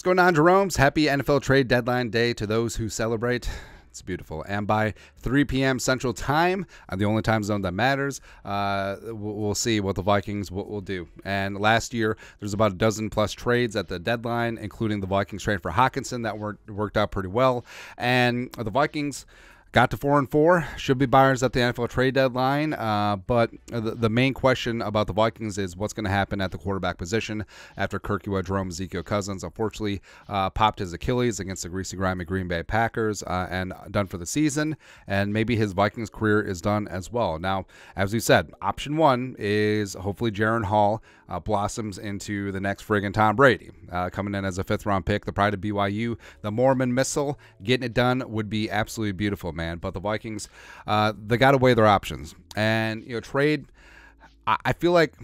What's going on, Jerome's? Happy NFL trade deadline day to those who celebrate. It's beautiful. And by 3 p.m. Central Time, the only time zone that matters, we'll see what the Vikings will do. And last year, there's about a dozen plus trades at the deadline, including the Vikings trade for Hockenson that worked out pretty well. And the Vikings got to 4-4, should be buyers at the NFL trade deadline, but the main question about the Vikings is what's going to happen at the quarterback position after JEROME Ezekiel Cousins unfortunately popped his Achilles against the greasy, grimy Green Bay Packers and done for the season, and maybe his Vikings career is done as well. Now, as we said, option one is hopefully Jaren Hall blossoms into the next friggin' Tom Brady, coming in as a 5th-round pick, the pride of BYU, the Mormon missile. Getting it done would be absolutely beautiful, man. But the Vikings, they got to weigh their options. And, trade, I feel like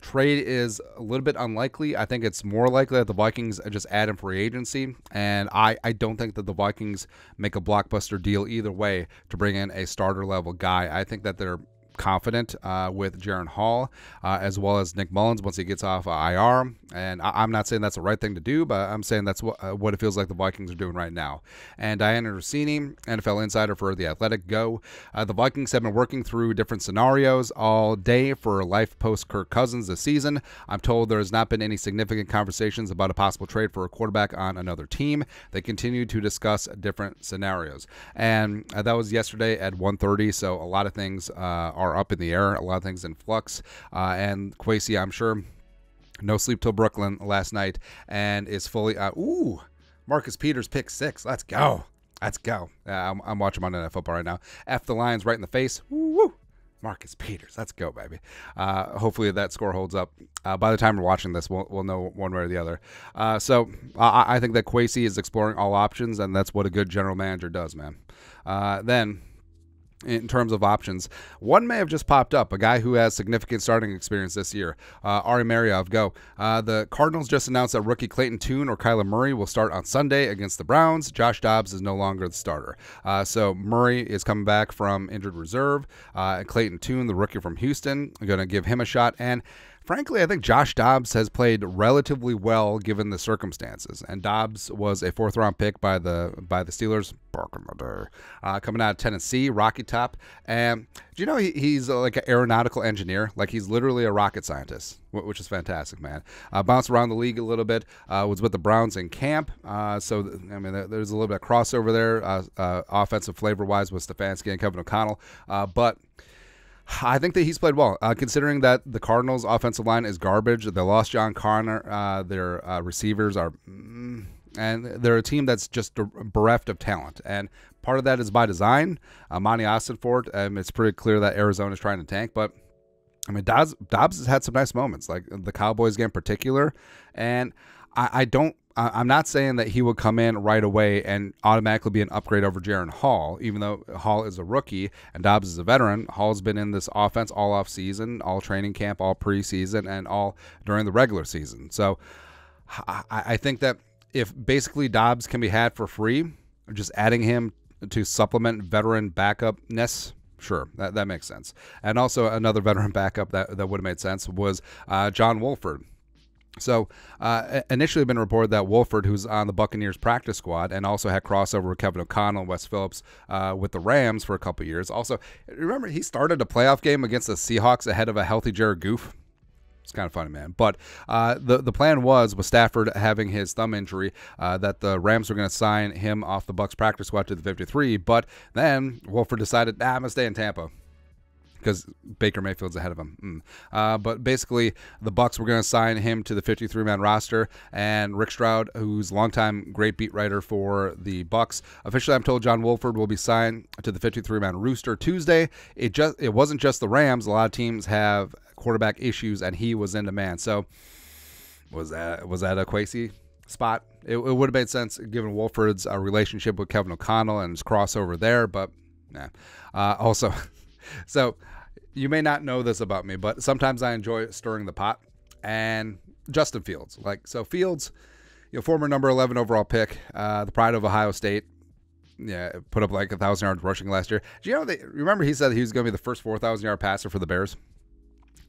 trade is a little bit unlikely. I think it's more likely that the Vikings just add in free agency. And I don't think that the Vikings make a blockbuster deal either way to bring in a starter-level guy. I think that they're confident with Jaren Hall as well as Nick Mullins once he gets off IR. And I'm not saying that's the right thing to do, but I'm saying that's what it feels like the Vikings are doing right now. And Diana Rossini, NFL insider for The Athletic, the Vikings have been working through different scenarios all day for life post Kirk Cousins this season. I'm told there has not been any significant conversations about a possible trade for a quarterback on another team. They continue to discuss different scenarios. And that was yesterday at 1:30, so a lot of things are up in the air, a lot of things in flux. And Kwesi, I'm sure, no sleep till Brooklyn last night and is fully Marcus Peters pick 6. Let's go. I'm watching Monday Night Football right now. F the Lions right in the face. Woo. Marcus Peters, let's go, baby. Hopefully that score holds up. By the time we're watching this, we'll know one way or the other. So I think that Kwesi is exploring all options, and that's what a good general manager does, man. Then, in terms of options, one may have just popped up, a guy who has significant starting experience this year. Ari Mariov, go. The Cardinals just announced that rookie Clayton Tune or Kyler Murray will start on Sunday against the Browns. Josh Dobbs is no longer the starter. So Murray is coming back from injured reserve. Clayton Tune, the rookie from Houston, going to give him a shot. And frankly, I think Josh Dobbs has played relatively well given the circumstances. And Dobbs was a 4th-round pick by the Steelers back in the day, coming out of Tennessee, Rocky Top. And do you know he's like an aeronautical engineer? Like, he's literally a rocket scientist, which is fantastic, man. Bounced around the league a little bit, was with the Browns in camp. So, I mean, there's a little bit of crossover there, offensive flavor-wise with Stefanski and Kevin O'Connell. But I think that he's played well, considering that the Cardinals' offensive line is garbage. They lost John Connor. Their receivers are, and they're a team that's just bereft of talent. And part of that is by design. Monty Ossenfort, it's pretty clear that Arizona is trying to tank. But, I mean, Dobbs has had some nice moments, like the Cowboys game in particular. And I'm not saying that he would come in right away and automatically be an upgrade over Jaren Hall, even though Hall is a rookie and Dobbs is a veteran. Hall's been in this offense all off season, all training camp, all preseason, and all during the regular season. So I think that if basically Dobbs can be had for free, just adding him to supplement veteran backupness, sure, that makes sense. And also another veteran backup that would have made sense was John Wolford. So, initially been reported that Wolford, who's on the Buccaneers practice squad and also had crossover with Kevin O'Connell and Wes Phillips with the Rams for a couple years. Also, remember, he started a playoff game against the Seahawks ahead of a healthy Jared Goff. It's kind of funny, man. But the plan was, with Stafford having his thumb injury, that the Rams were going to sign him off the Bucs practice squad to the 53. But then Wolford decided, I'm going to stay in Tampa, because Baker Mayfield's ahead of him. But basically, the Bucs were going to sign him to the 53-man roster, and Rick Stroud, who's a longtime great beat writer for the Bucs, officially I'm told John Wolford will be signed to the 53-man rooster Tuesday. It wasn't just the Rams. A lot of teams have quarterback issues, and he was in demand. So was that a Kwesi spot? It would have made sense given Wolford's relationship with Kevin O'Connell and his crossover there, but nah. Also, so you may not know this about me, but sometimes I enjoy stirring the pot. And Justin Fields, Fields, former number 11 overall pick, the pride of Ohio State, put up like 1,000 yards rushing last year. Do you know remember he said he was going to be the first 4,000 yard passer for the Bears?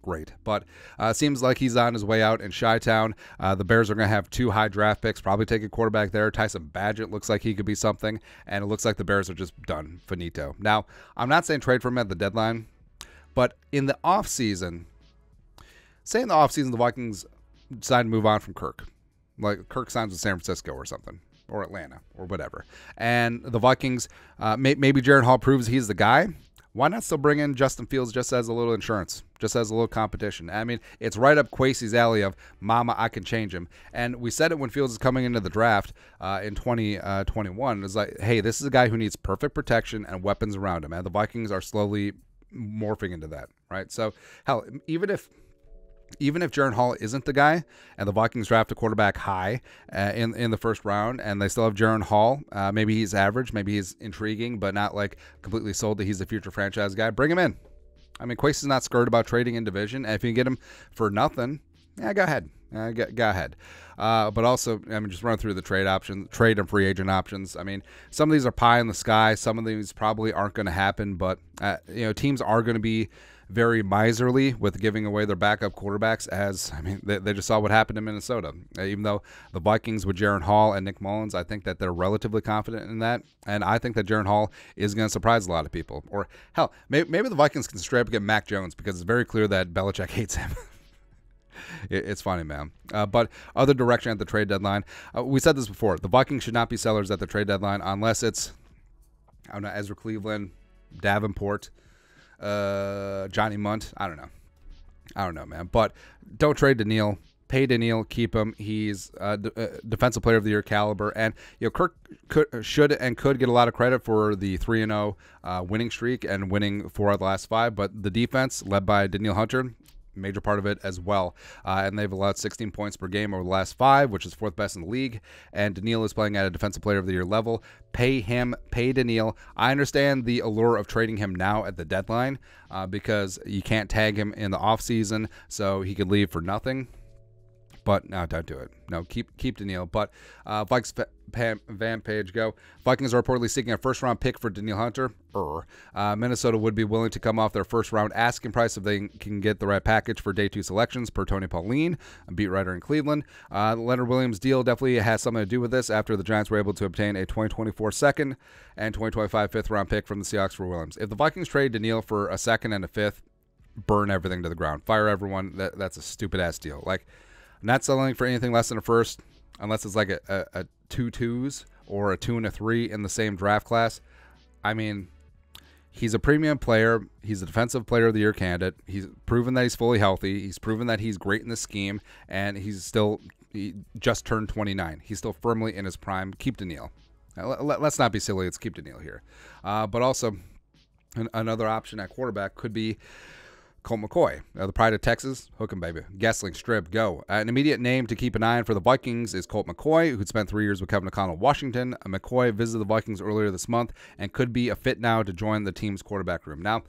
great. But seems like he's on his way out in Chi-Town. The Bears are going to have 2 high draft picks, probably take a quarterback there. Tyson Badgett looks like he could be something, and it looks like the Bears are just done, finito. Now, I'm not saying trade for him at the deadline, but in the offseason, say in the offseason the Vikings decide to move on from Kirk. Like Kirk signs with San Francisco or something, or Atlanta, or whatever. And the Vikings, maybe Jaren Hall proves he's the guy. Why not still bring in Justin Fields just as a little insurance, just as a little competition? I mean, it's right up Kwesi's alley of, mama, I can change him. And we said it when Fields is coming into the draft in 2021. It's like, hey, this is a guy who needs perfect protection and weapons around him. And the Vikings are slowly morphing into that, right? So, hell, even if Jaren Hall isn't the guy and the Vikings draft a quarterback high in the first round and they still have Jaren Hall, maybe he's average, maybe he's intriguing, but not like completely sold that he's the future franchise guy, bring him in. I mean, Kwesi's not scared about trading in division. And if you can get him for nothing, yeah, go ahead. Go ahead. But also, I mean, just run through the trade and free agent options. I mean, some of these are pie in the sky. Some of these probably aren't going to happen, but, teams are going to be very miserly with giving away their backup quarterbacks, as, I mean, they just saw what happened in Minnesota. Even though the Vikings with Jaren Hall and Nick Mullins, I think that they're relatively confident in that, and I think that Jaren Hall is going to surprise a lot of people. Or, hell, maybe the Vikings can straight up get Mac Jones, because it's very clear that Belichick hates him. It's funny, man. But other direction at the trade deadline, we said this before, the Vikings should not be sellers at the trade deadline unless it's, I don't know, Ezra Cleveland, Davenport, Johnny Munt. I don't know, man. But don't trade Daniil. Pay Daniil. Keep him. He's defensive player of the year caliber. And Kirk should get a lot of credit for the 3-0 winning streak and winning 4 of the last 5. But the defense, led by Daniil Hunter, major part of it as well. And they've allowed 16 points per game over the last 5, which is 4th best in the league. And Daniil is playing at a defensive player of the year level. Pay him, pay Daniil. I understand the allure of trading him now at the deadline because you can't tag him in the offseason, so he could leave for nothing. But no, don't do it. No, keep Daniil. But Vikes Van Page go. Vikings are reportedly seeking a first-round pick for Daniil Hunter. Minnesota would be willing to come off their first-round asking price if they can get the right package for day 2 selections, per Tony Pauline, a beat writer in Cleveland. Leonard Williams' deal definitely has something to do with this after the Giants were able to obtain a 2024 second and 2025 fifth-round pick from the Seahawks for Williams. If the Vikings trade Daniil for a second and a fifth, burn everything to the ground. Fire everyone. That's a stupid-ass deal. Like, not selling for anything less than a first, unless it's like a 2 2s or a 2 and a 3 in the same draft class. I mean, he's a premium player. He's a defensive player of the year candidate. He's proven that he's fully healthy. He's proven that he's great in the scheme, and he just turned 29. He's still firmly in his prime. Keep Daniil. Let's not be silly. Let's keep Daniil here. But also, another option at quarterback could be Colt McCoy, the pride of Texas. Hook him, baby. Gessling, Strib, go. An immediate name to keep an eye on for the Vikings is Colt McCoy, who'd spent 3 years with Kevin O'Connell in Washington. McCoy visited the Vikings earlier this month and could be a fit now to join the team's quarterback room. Now,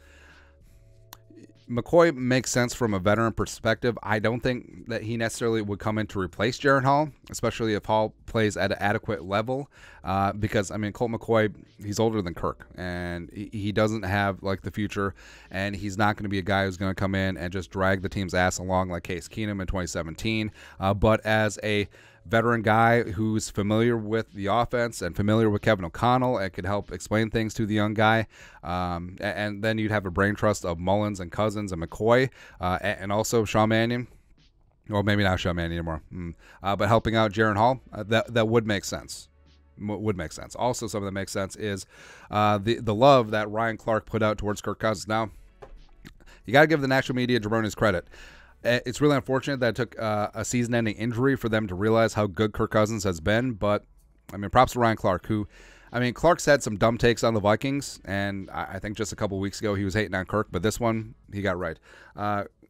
McCoy makes sense from a veteran perspective. I don't think that he necessarily would come in to replace Jaren Hall, especially if Hall plays at an adequate level. Because, I mean, Colt McCoy, he's older than Kirk, and he doesn't have, like, the future, and he's not going to be a guy who's going to come in and just drag the team's ass along like Case Keenum in 2017. But as a veteran guy who's familiar with the offense and familiar with Kevin O'Connell and could help explain things to the young guy. And then you'd have a brain trust of Mullins and Cousins and McCoy and also Sean Mannion. Well, maybe not Sean Mannion anymore. But helping out Jaren Hall, that would make sense. Would make sense. Also, something that makes sense is the love that Ryan Clark put out towards Kirk Cousins. Now, you got to give the national media Jerome his credit. It's really unfortunate that it took a season-ending injury for them to realize how good Kirk Cousins has been. But, I mean, props to Ryan Clark, who, I mean, Clark's had some dumb takes on the Vikings, and I think just a couple weeks ago he was hating on Kirk, but this one he got right.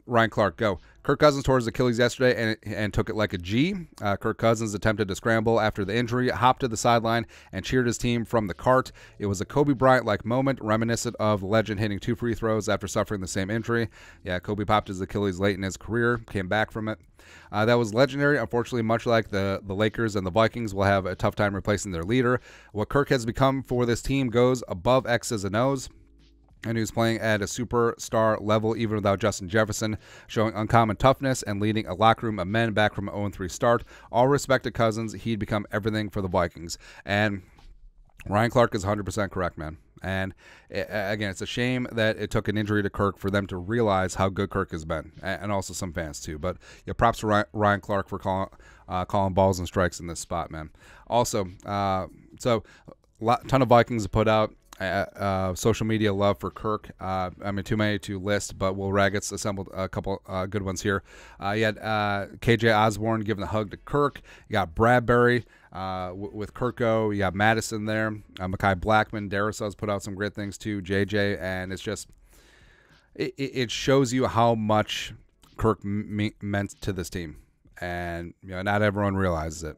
Ryan Clark, go. Kirk Cousins tore his Achilles yesterday and took it like a G. Kirk Cousins attempted to scramble after the injury, hopped to the sideline, and cheered his team from the cart. It was a Kobe Bryant-like moment, reminiscent of the legend hitting 2 free throws after suffering the same injury. Yeah, Kobe popped his Achilles late in his career, came back from it. That was legendary. Unfortunately, much like the Lakers and the Vikings will have a tough time replacing their leader. What Kirk has become for this team goes above X's and O's. And he was playing at a superstar level even without Justin Jefferson, showing uncommon toughness and leading a locker room of men back from an 0-3 start. All respect to Cousins. He'd become everything for the Vikings. And Ryan Clark is 100% correct, man. And again, it's a shame that it took an injury to Kirk for them to realize how good Kirk has been, and also some fans too. But yeah, props to Ryan Clark for calling balls and strikes in this spot, man. Also, so ton of Vikings to put out. Social media love for Kirk. I mean, too many to list, but Will Raggett's assembled a couple good ones here. You had KJ Osborne giving a hug to Kirk. You got Bradbury with Kirko. You got Madison there. Mekhi Blackman, Darisa's put out some great things too. JJ, and it's just it shows you how much Kirk meant to this team, and you know, not everyone realizes it.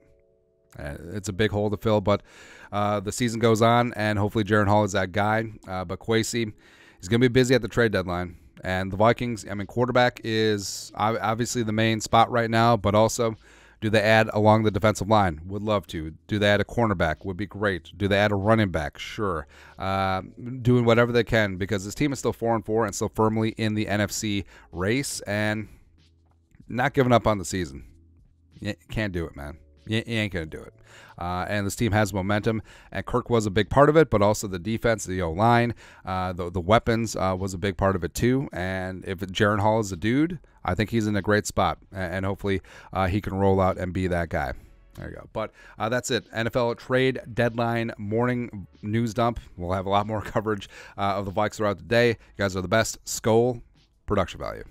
It's a big hole to fill, but the season goes on, and hopefully Jaren Hall is that guy. But Kwesi is going to be busy at the trade deadline. And the Vikings, I mean, quarterback is obviously the main spot right now, but also do they add along the defensive line? Would love to. Do they add a cornerback? Would be great. Do they add a running back? Sure. Doing whatever they can, because this team is still 4-4 and still firmly in the NFC race and not giving up on the season. You can't do it, man. You ain't going to do it. And this team has momentum, and Kirk was a big part of it, but also the defense, the O-line, the weapons was a big part of it too. And if Jaren Hall is a dude, I think he's in a great spot, and hopefully he can roll out and be that guy. There you go. But that's it. NFL trade deadline morning news dump. We'll have a lot more coverage of the Vikes throughout the day. You guys are the best. Skol, production value.